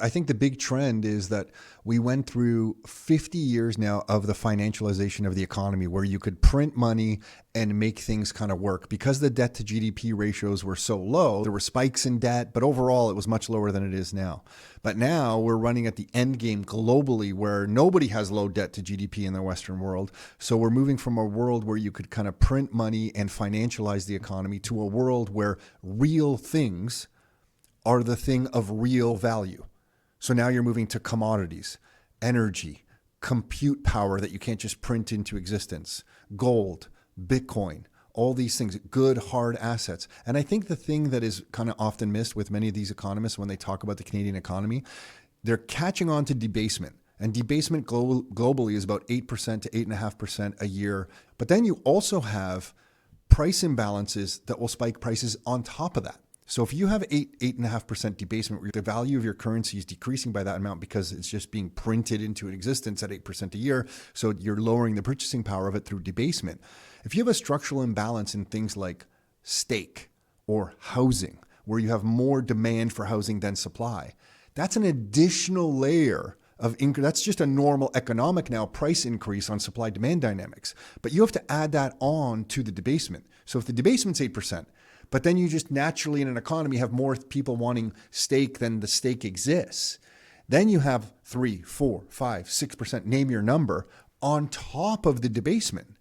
I think the big trend is that we went through 50 years now of the financialization of the economy where you could print money and make things kind of work. Because the debt to GDP ratios were so low, there were spikes in debt, but overall it was much lower than it is now. But now we're running at the end game globally where nobody has low debt to GDP in the Western world. So we're moving from a world where you could kind of print money and financialize the economy to a world where real things are the thing of real value. So now you're moving to commodities, energy, compute power that you can't just print into existence, gold, Bitcoin, all these things, good hard assets. And I think the thing that is kind of often missed with many of these economists when they talk about the Canadian economy, they're catching on to debasement. And debasement globally is about 8% to 8.5% a year. But then you also have price imbalances that will spike prices on top of that. So if you have 8.5% debasement, where the value of your currency is decreasing by that amount because it's just being printed into existence at 8% a year, so you're lowering the purchasing power of it through debasement. If you have a structural imbalance in things like steak or housing, where you have more demand for housing than supply, that's an additional layer of increase. That's just a normal economic now price increase on supply demand dynamics. But you have to add that on to the debasement. So if the debasement's 8%, but then you just naturally in an economy have more people wanting steak than the steak exists, then you have 3, 4, 5, 6%, name your number, on top of the debasement.